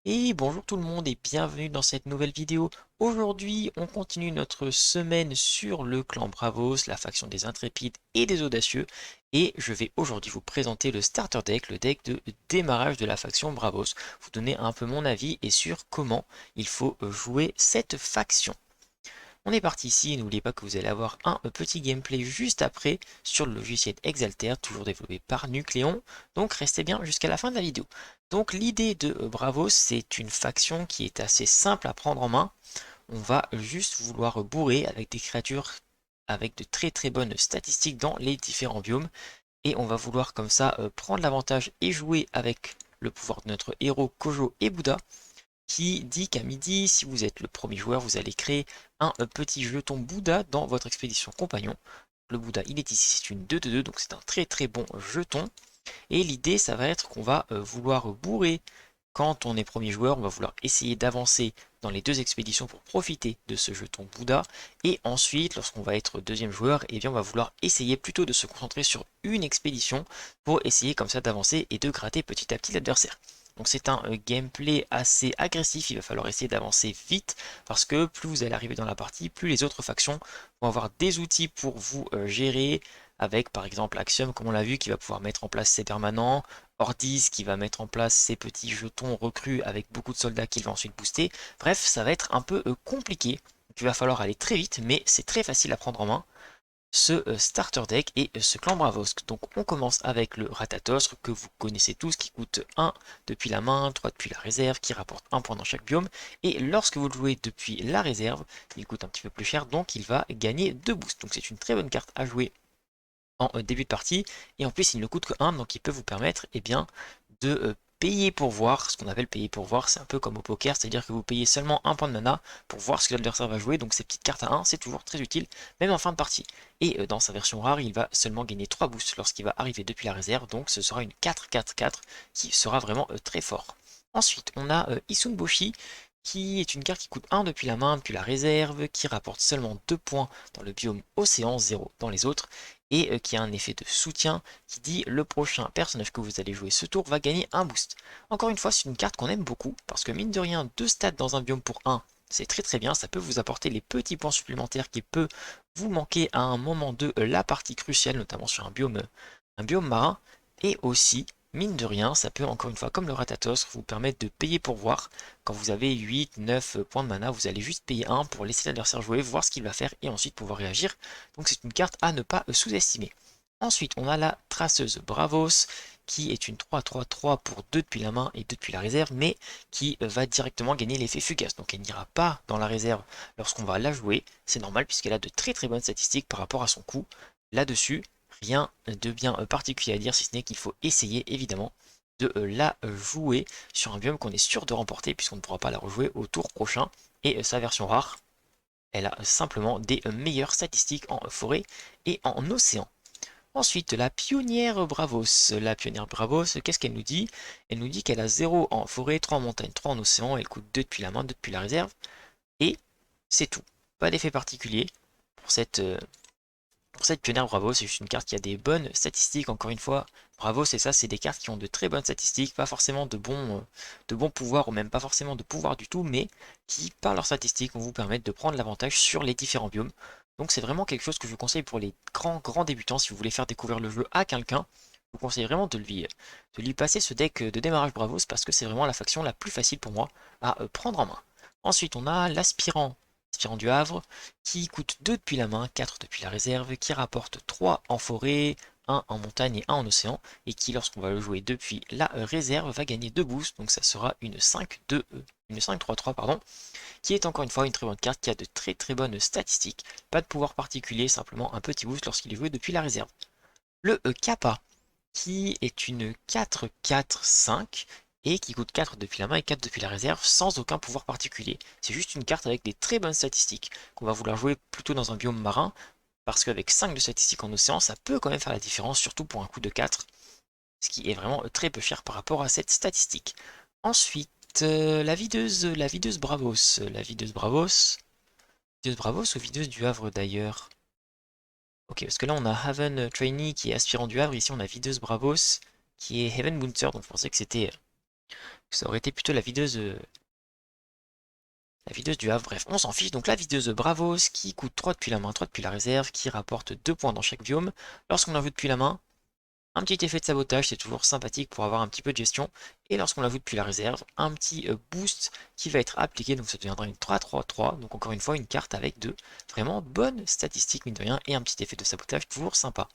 Et bonjour tout le monde et bienvenue dans cette nouvelle vidéo. Aujourd'hui, on continue notre semaine sur le clan Bravos, la faction des intrépides et des audacieux. Et je vais aujourd'hui vous présenter le starter deck, le deck de démarrage de la faction Bravos. Vous donner un peu mon avis et sur comment il faut jouer cette faction. On est parti ici, n'oubliez pas que vous allez avoir un petit gameplay juste après sur le logiciel Exalter, toujours développé par Nucléon, donc restez bien jusqu'à la fin de la vidéo. Donc l'idée de Bravos, c'est une faction qui est assez simple à prendre en main. On va juste vouloir bourrer avec des créatures avec de très bonnes statistiques dans les différents biomes, et on va vouloir comme ça prendre l'avantage et jouer avec le pouvoir de notre héros Kojo et Bouddha, qui dit qu'à midi, si vous êtes le premier joueur, vous allez créer un petit jeton Bouddha dans votre expédition compagnon. Le Bouddha, il est ici, c'est une 2 de 2, donc c'est un très bon jeton. Et l'idée, ça va être qu'on va vouloir bourrer quand on est premier joueur, on va vouloir essayer d'avancer dans les deux expéditions pour profiter de ce jeton Bouddha. Et ensuite, lorsqu'on va être deuxième joueur, eh bien on va vouloir essayer plutôt de se concentrer sur une expédition pour essayer comme ça d'avancer et de gratter petit à petit l'adversaire. Donc c'est un gameplay assez agressif, il va falloir essayer d'avancer vite parce que plus vous allez arriver dans la partie, plus les autres factions vont avoir des outils pour vous gérer, avec par exemple Axiom comme on l'a vu qui va pouvoir mettre en place ses permanents, Ordis qui va mettre en place ses petits jetons recrues avec beaucoup de soldats qu'il va ensuite booster. Bref, ça va être un peu compliqué. Donc, il va falloir aller très vite, mais c'est très facile à prendre en main ce starter deck et ce clan Bravos. Donc on commence avec le Rathatos que vous connaissez tous, qui coûte 1 depuis la main, 3 depuis la réserve, qui rapporte 1 point dans chaque biome. Et lorsque vous le jouez depuis la réserve, il coûte un petit peu plus cher, donc il va gagner 2 boosts. Donc c'est une très bonne carte à jouer en début de partie, et en plus il ne coûte que 1, donc il peut vous permettre de payer pour voir. Ce qu'on appelle payer pour voir, c'est un peu comme au poker, c'est-à-dire que vous payez seulement un point de mana pour voir ce que l'adversaire va jouer, donc ces petites cartes à 1, c'est toujours très utile, même en fin de partie. Et dans sa version rare, il va seulement gagner 3 boosts lorsqu'il va arriver depuis la réserve, donc ce sera une 4-4-4 qui sera vraiment très fort. Ensuite, on a Isunboshi, qui est une carte qui coûte 1 depuis la main, depuis la réserve, qui rapporte seulement 2 points dans le biome océan, 0 dans les autres, et qui a un effet de soutien qui dit le prochain personnage que vous allez jouer ce tour va gagner un boost. Encore une fois, c'est une carte qu'on aime beaucoup, parce que mine de rien, 2 stats dans un biome pour 1, c'est très bien, ça peut vous apporter les petits points supplémentaires qui peut vous manquer à un moment de la partie cruciale, notamment sur un biome marin, et aussi, mine de rien, ça peut encore une fois, comme le Rathatos, vous permettre de payer pour voir. Quand vous avez 8, 9 points de mana, vous allez juste payer 1 pour laisser l'adversaire jouer, voir ce qu'il va faire, et ensuite pouvoir réagir. Donc c'est une carte à ne pas sous-estimer. Ensuite, on a la traceuse Bravos, qui est une 3-3-3 pour 2 depuis la main et 2 depuis la réserve, mais qui va directement gagner l'effet fugace. Donc elle n'ira pas dans la réserve lorsqu'on va la jouer. C'est normal puisqu'elle a de très bonnes statistiques par rapport à son coût. Là-dessus, rien de bien particulier à dire, si ce n'est qu'il faut essayer évidemment de la jouer sur un biome qu'on est sûr de remporter, puisqu'on ne pourra pas la rejouer au tour prochain. Et sa version rare, elle a simplement des meilleures statistiques en forêt et en océan. Ensuite, la pionnière Bravos. La pionnière Bravos, qu'est-ce qu'elle nous dit? Elle nous dit qu'elle a 0 en forêt, 3 en montagne, 3 en océan, elle coûte 2 depuis la main, 2 depuis la réserve, et c'est tout. Pas d'effet particulier pour cette pionnière Bravo, c'est juste une carte qui a des bonnes statistiques, encore une fois. Bravo, c'est ça, c'est des cartes qui ont de très bonnes statistiques, pas forcément de bons pouvoirs, ou même pas forcément de pouvoir du tout, mais qui, par leurs statistiques, vont vous permettre de prendre l'avantage sur les différents biomes. Donc c'est vraiment quelque chose que je vous conseille pour les grands débutants, si vous voulez faire découvrir le jeu à quelqu'un. Je vous conseille vraiment de lui passer ce deck de démarrage Bravos, parce que c'est vraiment la faction la plus facile pour moi à prendre en main. Ensuite, on a l'aspirant du Havre, qui coûte 2 depuis la main, 4 depuis la réserve, qui rapporte 3 en forêt, 1 en montagne et 1 en océan, et qui, lorsqu'on va le jouer depuis la réserve, va gagner 2 boosts, donc ça sera une 5-3-3, pardon, qui est encore une fois une très bonne carte, qui a de très bonnes statistiques, pas de pouvoir particulier, simplement un petit boost lorsqu'il est joué depuis la réserve. Le Kappa, qui est une 4-4-5 et qui coûte 4 depuis la main et 4 depuis la réserve sans aucun pouvoir particulier. C'est juste une carte avec des très bonnes statistiques qu'on va vouloir jouer plutôt dans un biome marin parce qu'avec 5 de statistiques en océan, ça peut quand même faire la différence, surtout pour un coût de 4, ce qui est vraiment très peu cher par rapport à cette statistique. Ensuite, la videuse Bravos. Videuse Bravos ou videuse du Havre d'ailleurs? Ok, parce que là on a Haven Trainee qui est aspirant du Havre, ici on a Videuse Bravos qui est Heaven Bouncer, donc je pensais que Ça aurait été plutôt la videuse du Havre. Bref, on s'en fiche. Donc la videuse Bravos qui coûte 3 depuis la main, 3 depuis la réserve, qui rapporte 2 points dans chaque biome. Lorsqu'on la joue depuis la main, un petit effet de sabotage, c'est toujours sympathique pour avoir un petit peu de gestion. Et lorsqu'on la joue depuis la réserve, un petit boost qui va être appliqué, donc ça deviendra une 3-3-3. Donc encore une fois, une carte avec de vraiment bonnes statistiques, mine de rien, et un petit effet de sabotage toujours sympa.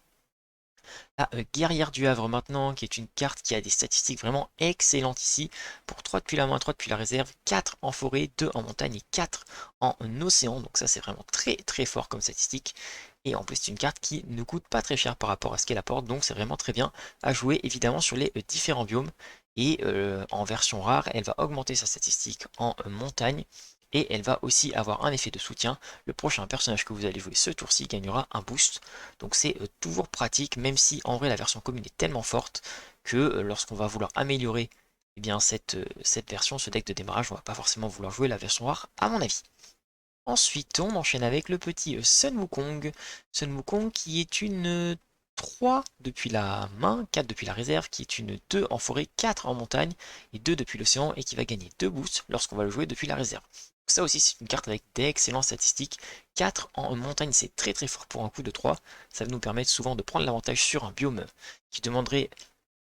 La guerrière du Havre maintenant, qui est une carte qui a des statistiques vraiment excellentes ici. Pour 3 depuis la main, 3 depuis la réserve, 4 en forêt, 2 en montagne et 4 en océan. Donc ça c'est vraiment très très fort comme statistique. Et en plus c'est une carte qui ne coûte pas très cher par rapport à ce qu'elle apporte. Donc c'est vraiment très bien à jouer évidemment sur les différents biomes. Et en version rare, elle va augmenter sa statistique en montagne. Et elle va aussi avoir un effet de soutien. Le prochain personnage que vous allez jouer ce tour-ci gagnera un boost. Donc c'est toujours pratique, même si en vrai la version commune est tellement forte que lorsqu'on va vouloir améliorer eh bien, cette version, ce deck de démarrage, on va pas forcément vouloir jouer la version rare à mon avis. Ensuite, on enchaîne avec le petit Sun Wukong. Sun Wukong qui est une 3 depuis la main, 4 depuis la réserve, qui est une 2 en forêt, 4 en montagne et 2 depuis l'océan et qui va gagner 2 boosts lorsqu'on va le jouer depuis la réserve. Ça aussi c'est une carte avec d'excellentes statistiques. 4 en montagne c'est très très fort pour un coup de 3. Ça va nous permettre souvent de prendre l'avantage sur un biome qui demanderait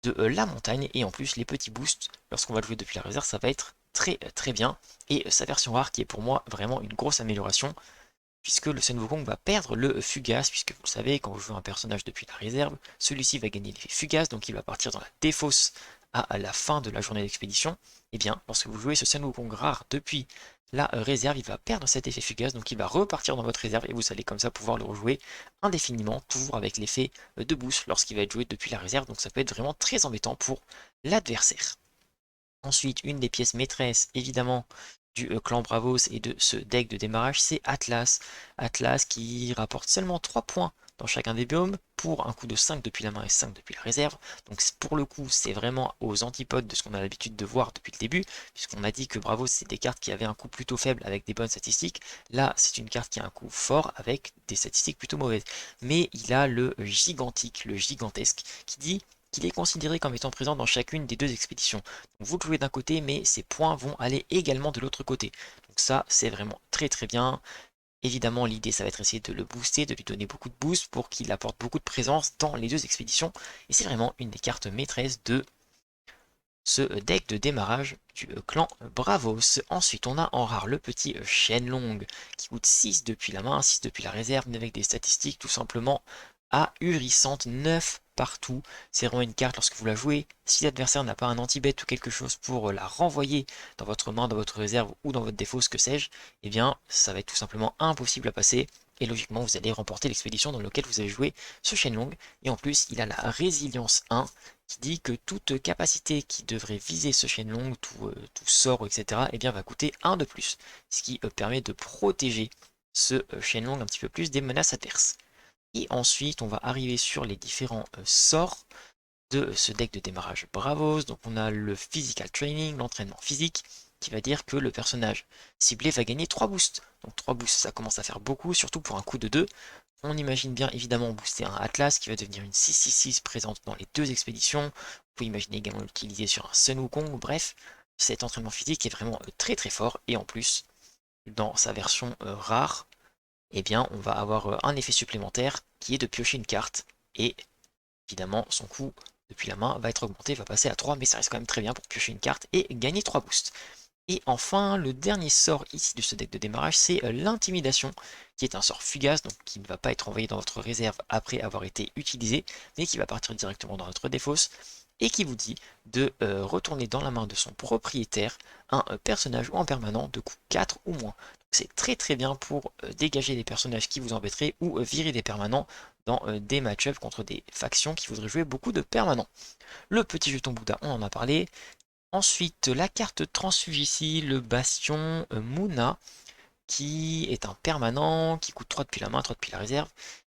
de la montagne et en plus les petits boosts lorsqu'on va le jouer depuis la réserve ça va être très très bien et sa version rare qui est pour moi vraiment une grosse amélioration puisque le Sun Wukong va perdre le Fugace, puisque vous le savez, quand vous jouez un personnage depuis la réserve, celui-ci va gagner l'effet Fugace, donc il va partir dans la défausse à la fin de la journée d'expédition. Et bien, lorsque vous jouez ce Sun Wukong rare depuis la réserve, il va perdre cet effet Fugace, donc il va repartir dans votre réserve, et vous allez comme ça pouvoir le rejouer indéfiniment, toujours avec l'effet de boost lorsqu'il va être joué depuis la réserve, donc ça peut être vraiment très embêtant pour l'adversaire. Ensuite, une des pièces maîtresses, évidemment, du clan Bravos et de ce deck de démarrage, c'est Atlas. Atlas qui rapporte seulement 3 points dans chacun des biomes pour un coup de 5 depuis la main et 5 depuis la réserve. Donc pour le coup, c'est vraiment aux antipodes de ce qu'on a l'habitude de voir depuis le début, puisqu'on a dit que Bravos, c'est des cartes qui avaient un coup plutôt faible avec des bonnes statistiques. Là, c'est une carte qui a un coup fort avec des statistiques plutôt mauvaises. Mais il a le gigantique, le gigantesque, qui dit qu'il est considéré comme étant présent dans chacune des deux expéditions. Donc vous le jouez d'un côté, mais ces points vont aller également de l'autre côté. Donc ça, c'est vraiment très très bien. Évidemment, l'idée, ça va être essayer de le booster, de lui donner beaucoup de boost pour qu'il apporte beaucoup de présence dans les deux expéditions. Et c'est vraiment une des cartes maîtresses de ce deck de démarrage du clan Bravos. Ensuite, on a en rare le petit Shenlong qui coûte 6 depuis la main, 6 depuis la réserve, mais avec des statistiques tout simplement ahurissantes, 9 partout. C'est vraiment une carte lorsque vous la jouez. Si l'adversaire n'a pas un anti-bet ou quelque chose pour la renvoyer dans votre main, dans votre réserve ou dans votre défaut, que sais-je, eh bien ça va être tout simplement impossible à passer. Et logiquement, vous allez remporter l'expédition dans laquelle vous avez joué ce Shenlong. Et en plus, il a la résilience 1 qui dit que toute capacité qui devrait viser ce Shenlong, tout sort, etc., eh bien, va coûter 1 de plus. Ce qui permet de protéger ce Shenlong un petit peu plus des menaces adverses. Et ensuite, on va arriver sur les différents sorts de ce deck de démarrage Bravos. Donc on a le Physical Training, l'entraînement physique, qui va dire que le personnage ciblé va gagner 3 boosts. Donc 3 boosts, ça commence à faire beaucoup, surtout pour un coup de 2. On imagine bien évidemment booster un Atlas qui va devenir une 6-6-6 présente dans les deux expéditions. Vous pouvez imaginer également l'utiliser sur un Sun Wukong. Bref, cet entraînement physique est vraiment très très fort. Et en plus, dans sa version rare, eh bien, on va avoir un effet supplémentaire qui est de piocher une carte. Et évidemment, son coût depuis la main va être augmenté, va passer à 3, mais ça reste quand même très bien pour piocher une carte et gagner 3 boosts. Et enfin, le dernier sort ici de ce deck de démarrage, c'est l'intimidation, qui est un sort fugace, donc qui ne va pas être envoyé dans votre réserve après avoir été utilisé, mais qui va partir directement dans votre défausse, et qui vous dit de retourner dans la main de son propriétaire un personnage ou un permanent de coût 4 ou moins. C'est très très bien pour dégager des personnages qui vous embêteraient ou virer des permanents dans des match-ups contre des factions qui voudraient jouer beaucoup de permanents. Le petit jeton Bouddha, on en a parlé. Ensuite, la carte transfuge ici, le bastion Muna, qui est un permanent, qui coûte 3 depuis la main, 3 depuis la réserve,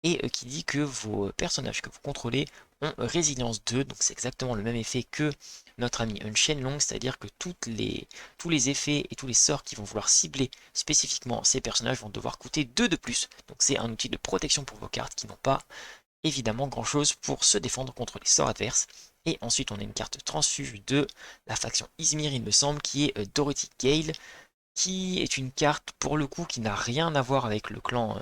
et qui dit que vos personnages que vous contrôlez ont résilience 2, donc c'est exactement le même effet que notre ami Shenlong, c'est-à-dire que tous les effets et tous les sorts qui vont vouloir cibler spécifiquement ces personnages vont devoir coûter 2 de plus. Donc c'est un outil de protection pour vos cartes qui n'ont pas évidemment grand chose pour se défendre contre les sorts adverses. Et ensuite, on a une carte transfuge de la faction Izmir, il me semble, qui est Dorothy Gale, qui est une carte, pour le coup, qui n'a rien à voir avec le clan,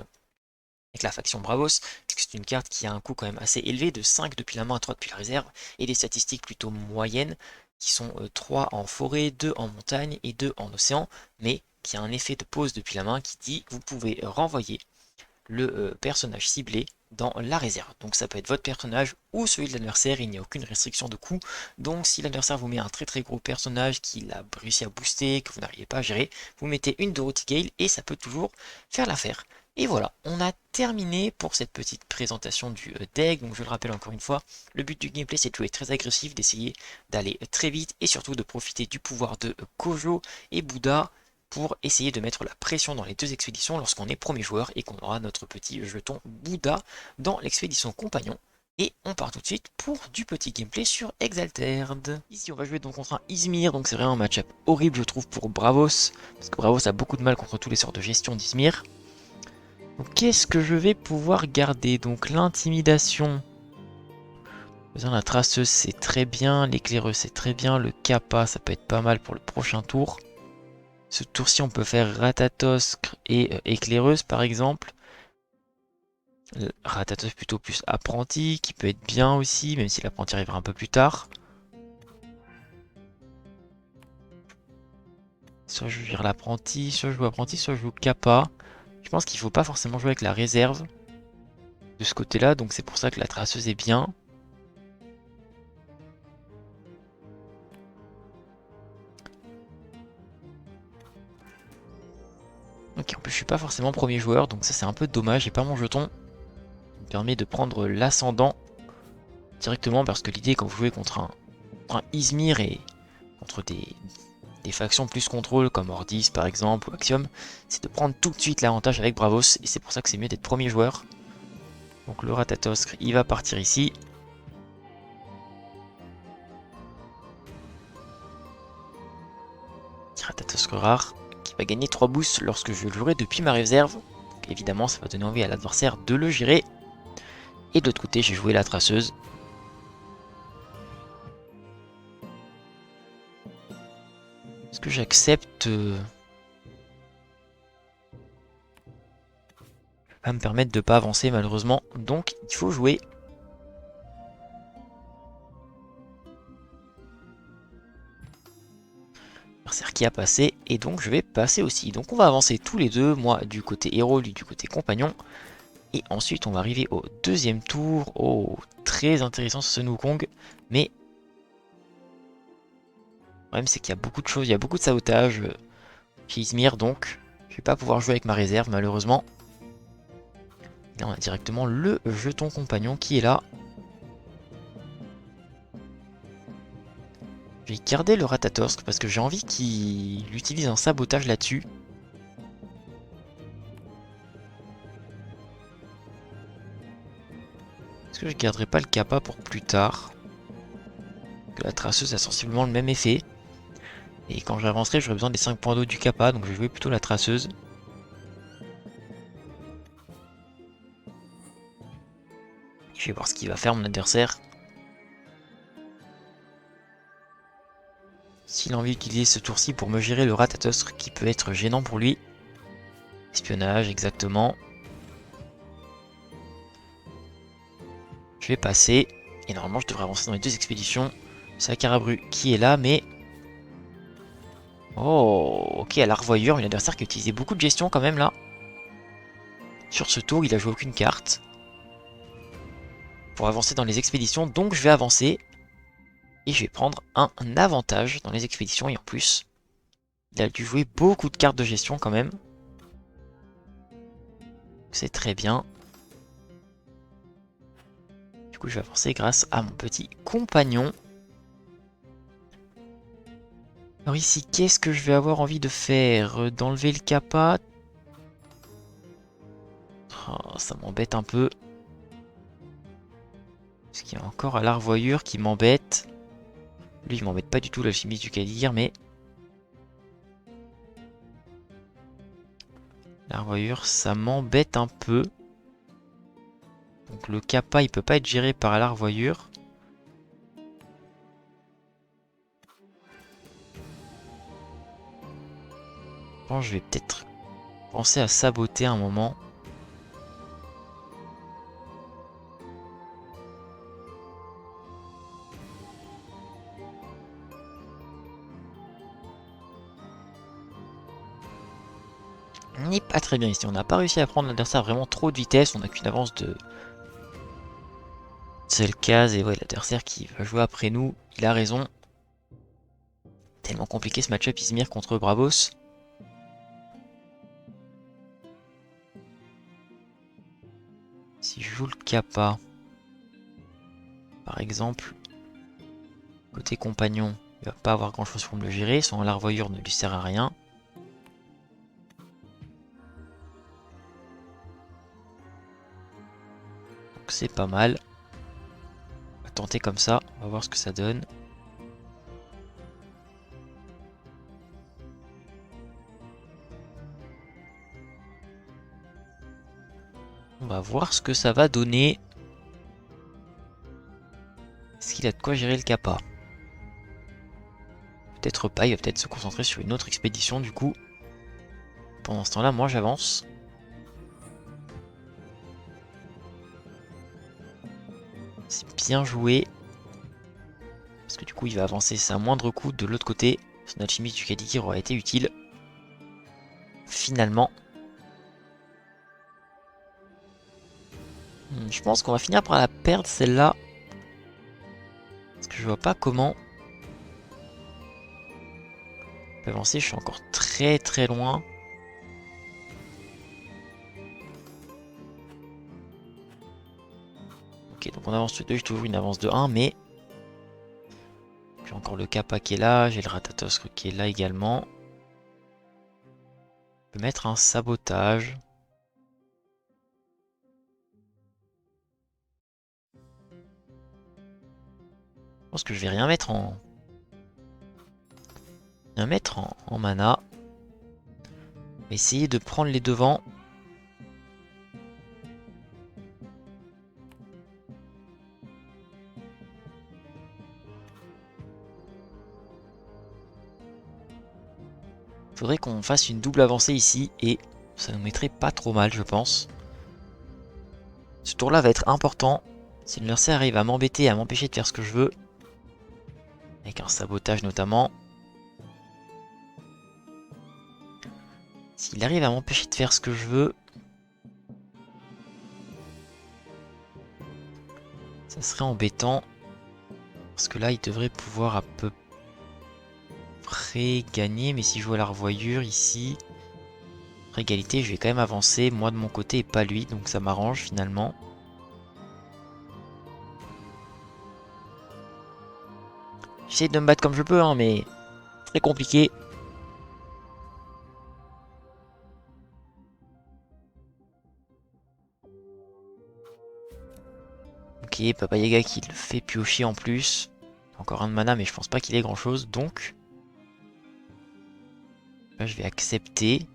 avec la faction Bravos, puisque c'est une carte qui a un coût quand même assez élevé, de 5 depuis la main, 3 depuis la réserve, et des statistiques plutôt moyennes, qui sont 3 en forêt, 2 en montagne et 2 en océan, mais qui a un effet de pause depuis la main qui dit que vous pouvez renvoyer le personnage ciblé dans la réserve. Donc ça peut être votre personnage ou celui de l'adversaire, il n'y a aucune restriction de coût. Donc si l'adversaire vous met un très gros personnage qu'il a réussi à booster, que vous n'arrivez pas à gérer, vous mettez une Dorothy Gale et ça peut toujours faire l'affaire. Et voilà, on a terminé pour cette petite présentation du deck. Donc je le rappelle encore une fois, le but du gameplay c'est de jouer très agressif, d'essayer d'aller très vite et surtout de profiter du pouvoir de Kojo et Bouddha pour essayer de mettre la pression dans les deux expéditions lorsqu'on est premier joueur et qu'on aura notre petit jeton Bouddha dans l'expédition compagnon. Et on part tout de suite pour du petit gameplay sur Exalted. Ici on va jouer donc contre un Izmir, donc c'est vraiment un match-up horrible je trouve pour Bravos, parce que Bravos a beaucoup de mal contre tous les sorts de gestion d'Izmir. Donc qu'est-ce que je vais pouvoir garder? Donc l'intimidation. La traceuse c'est très bien, l'éclaireuse c'est très bien, le kappa ça peut être pas mal pour le prochain tour. Ce tour-ci, on peut faire Ratatosque et éclaireuse par exemple. Ratatosque plutôt plus apprenti, qui peut être bien aussi, même si l'apprenti arrivera un peu plus tard. Soit je vire l'apprenti, soit je joue apprenti, soit je joue kappa. Je pense qu'il ne faut pas forcément jouer avec la réserve de ce côté-là, donc c'est pour ça que la traceuse est bien. Ok, en plus je suis pas forcément premier joueur, donc ça c'est un peu dommage, j'ai pas mon jeton. Ça me permet de prendre l'ascendant directement, parce que l'idée quand vous jouez contre un Izmir et contre des factions plus contrôle comme Ordis par exemple ou Axiom, c'est de prendre tout de suite l'avantage avec Bravos et c'est pour ça que c'est mieux d'être premier joueur. Donc le Ratatosque il va partir ici. Ratatosque rare qui va gagner 3 boosts lorsque je le jouerai depuis ma réserve. Donc évidemment ça va donner envie à l'adversaire de le gérer. Et de l'autre côté j'ai joué la traceuse. Est-ce que j'accepte va me permettre de pas avancer malheureusement, donc il faut jouer. Adversaire qui a passé, et donc je vais passer aussi. Donc on va avancer tous les deux, moi du côté héros, lui du côté compagnon. Et ensuite on va arriver au deuxième tour. Oh, très intéressant ce Wukong, mais le problème c'est qu'il y a beaucoup de choses, il y a beaucoup de sabotage chez Izmir, donc je vais pas pouvoir jouer avec ma réserve malheureusement. Là on a directement le jeton compagnon qui est là. Je vais garder le Ratatosque parce que j'ai envie qu'il utilise un sabotage là-dessus. Est-ce que je garderai pas le kappa pour plus tard? La traceuse a sensiblement le même effet. Et quand j'avancerai, j'aurai besoin des 5 points d'eau du kappa, donc je vais jouer plutôt la traceuse. Je vais voir ce qu'il va faire mon adversaire. S'il a envie d'utiliser ce tour-ci pour me gérer le Ratatosque qui peut être gênant pour lui. Espionnage, exactement. Je vais passer. Et normalement, je devrais avancer dans les deux expéditions. C'est Carabru qui est là, mais... Oh, ok, à la revoyure, un adversaire qui a utilisé beaucoup de gestion quand même là. Sur ce tour, il a joué aucune carte. Pour avancer dans les expéditions, donc je vais avancer. Et je vais prendre un avantage dans les expéditions, et en plus, il a dû jouer beaucoup de cartes de gestion quand même. C'est très bien. Du coup, je vais avancer grâce à mon petit compagnon. Alors ici, qu'est-ce que je vais avoir envie de faire? D'enlever le kappa. Oh, ça m'embête un peu. Parce qu'il y a encore à l'arvoyure qui m'embête. Lui, il m'embête pas du tout, l'alchimiste du Kadir, mais... L'arvoyure, ça m'embête un peu. Donc le kappa, il peut pas être géré par l'arvoyure. Je pense que je vais peut-être penser à saboter un moment. On n'est pas très bien ici. On n'a pas réussi à prendre l'adversaire vraiment trop de vitesse. On n'a qu'une avance de seule case. Et ouais, l'adversaire qui va jouer après nous, il a raison. Tellement compliqué ce match-up Izmir contre Bravos. Si je joue le Kappa, par exemple, côté compagnon, il va pas avoir grand chose pour me le gérer. Son larvoyure ne lui sert à rien. Donc c'est pas mal. On va tenter comme ça. On va voir ce que ça donne. On va voir ce que ça va donner. Est-ce qu'il a de quoi gérer le Kappa? Peut-être pas, il va peut-être se concentrer sur une autre expédition du coup. Pendant ce temps-là, moi j'avance. C'est bien joué. Parce que du coup il va avancer, c'est un moindre coût. De l'autre côté, son alchimiste du Kadikir aura été utile. Finalement. Je pense qu'on va finir par la perdre celle-là. Parce que je vois pas comment. Je peux avancer, je suis encore très très loin. Ok, donc on avance de 2, j'ai toujours une avance de 1, mais... J'ai encore le Kappa qui est là, j'ai le Rathatos qui est là également. Je peux mettre un sabotage. Je pense que je vais rien mettre en... en mana. On va essayer de prendre les devants. Faudrait qu'on fasse une double avancée ici et ça nous mettrait pas trop mal, je pense. Ce tour-là va être important. Si l'adversaire arrive à m'embêter et à m'empêcher de faire ce que je veux, avec un sabotage notamment. S'il arrive à m'empêcher de faire ce que je veux, ça serait embêtant. Parce que là, il devrait pouvoir à peu près gagner. Mais si je joue à la revoyure ici, après égalité, je vais quand même avancer. Moi de mon côté et pas lui. Donc ça m'arrange finalement. J'essaie de me battre comme je peux, hein, mais très compliqué. Ok, Papa Yaga qui le fait piocher en plus. Encore un de mana, mais je pense pas qu'il ait grand chose. Donc, là, je vais accepter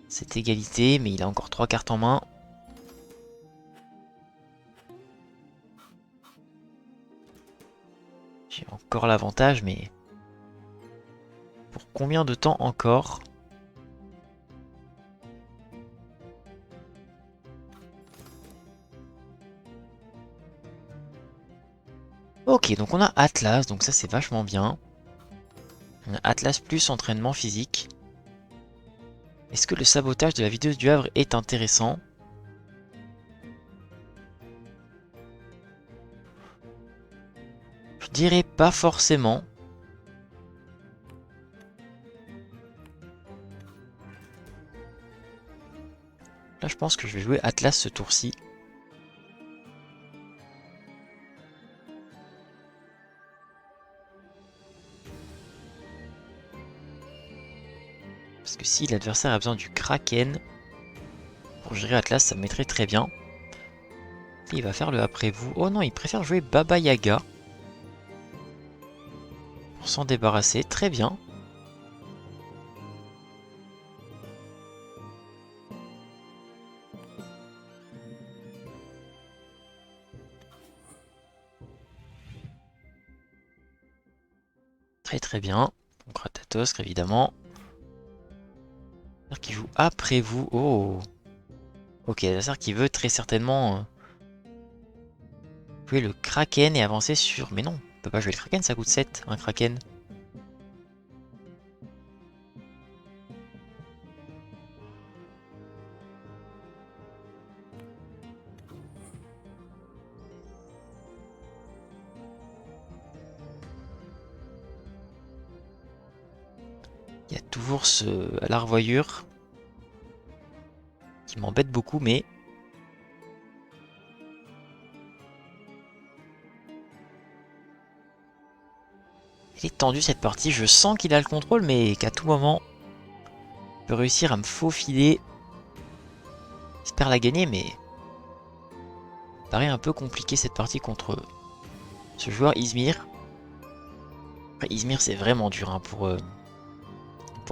cette égalité. Mais il a encore 3 cartes en main. J'ai encore l'avantage, mais pour combien de temps encore? Ok, donc on a Atlas, donc ça c'est vachement bien. On a Atlas plus entraînement physique. Est-ce que le sabotage de la vidéo du Havre est intéressant? Je dirais pas forcément. Là je pense que je vais jouer Atlas ce tour-ci. Parce que si l'adversaire a besoin du Kraken pour gérer Atlas, ça me mettrait très bien. Et il va faire le après vous. Oh non, il préfère jouer Baba Yaga. Pour s'en débarrasser, très bien. Très très bien. Donc Ratatosk évidemment. Qui joue après vous. Oh. Ok, l'adversaire qui veut très certainement jouer le Kraken et avancer sur... Mais non, on peut pas jouer le Kraken, ça coûte 7, un Kraken. Il y a toujours ce larvoyure qui m'embête beaucoup, mais... Elle est tendue cette partie, je sens qu'il a le contrôle, mais qu'à tout moment, il peut réussir à me faufiler. J'espère la gagner, mais... Ça paraît un peu compliqué cette partie contre ce joueur Izmir. Après, Izmir c'est vraiment dur hein, pour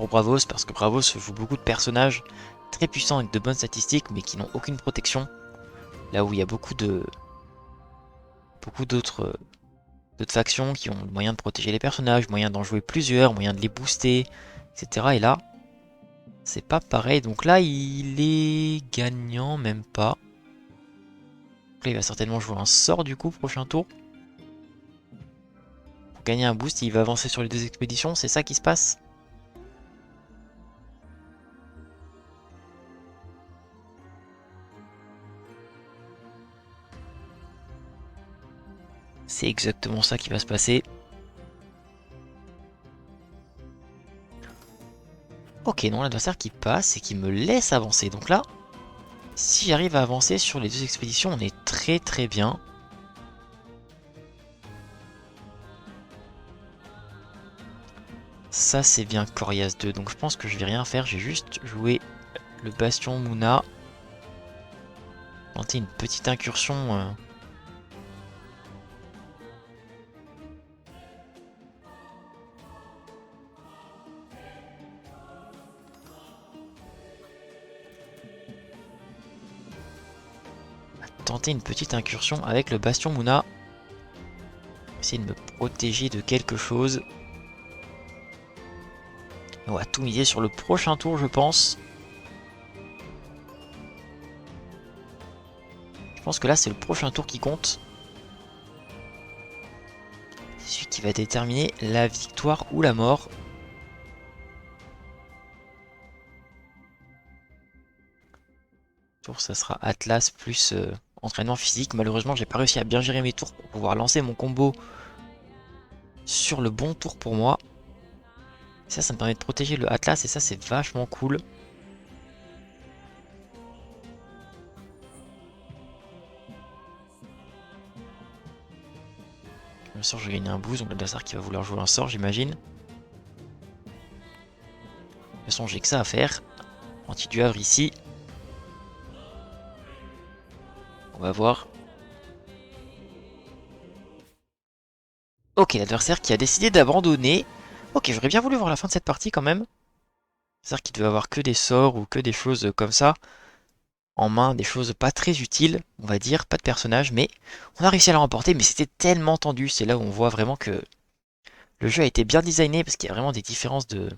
Bravos, parce que Bravos joue beaucoup de personnages très puissants avec de bonnes statistiques, mais qui n'ont aucune protection. Là où il y a beaucoup d'autres factions qui ont le moyen de protéger les personnages, moyen d'en jouer plusieurs, moyen de les booster, etc. Et là, c'est pas pareil. Donc là, il est gagnant, même pas. Donc là, il va certainement jouer un sort du coup, prochain tour. Pour gagner un boost, il va avancer sur les deux expéditions, c'est ça qui se passe? C'est exactement ça qui va se passer. Ok, non, l'adversaire qui passe et qui me laisse avancer. Donc là, si j'arrive à avancer sur les deux expéditions, on est très très bien. Ça c'est bien Corias 2, donc je pense que je vais rien faire, j'ai juste joué le Bastion Mouna. Tenter une petite incursion. Tenter une petite incursion avec le Bastion Mouna. Essayer de me protéger de quelque chose. On va tout miser sur le prochain tour, je pense. Je pense que là, c'est le prochain tour qui compte. C'est celui qui va déterminer la victoire ou la mort. Tour, ça sera Atlas plus entraînement physique. Malheureusement, j'ai pas réussi à bien gérer mes tours pour pouvoir lancer mon combo sur le bon tour pour moi. Ça me permet de protéger le Atlas et ça, c'est vachement cool. Bien sûr, je vais gagner un boost, donc l'adversaire qui va vouloir jouer un sort, j'imagine. De toute façon, j'ai que ça à faire. Anti du Havre ici. On va voir. Ok, l'adversaire qui a décidé d'abandonner. Ok, j'aurais bien voulu voir la fin de cette partie quand même. C'est-à-dire qu'il devait avoir que des sorts ou que des choses comme ça en main, des choses pas très utiles, on va dire, pas de personnages, mais on a réussi à la remporter, mais c'était tellement tendu, c'est là où on voit vraiment que le jeu a été bien designé, parce qu'il y a vraiment des différences de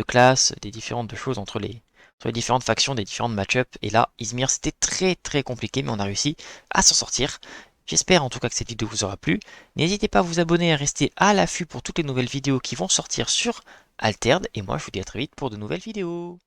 classe, des différentes de choses entre les différentes factions, des différentes match-up, et là, Izmir, c'était très très compliqué, mais on a réussi à s'en sortir. J'espère en tout cas que cette vidéo vous aura plu. N'hésitez pas à vous abonner et à rester à l'affût pour toutes les nouvelles vidéos qui vont sortir sur Altered. Et moi, je vous dis à très vite pour de nouvelles vidéos.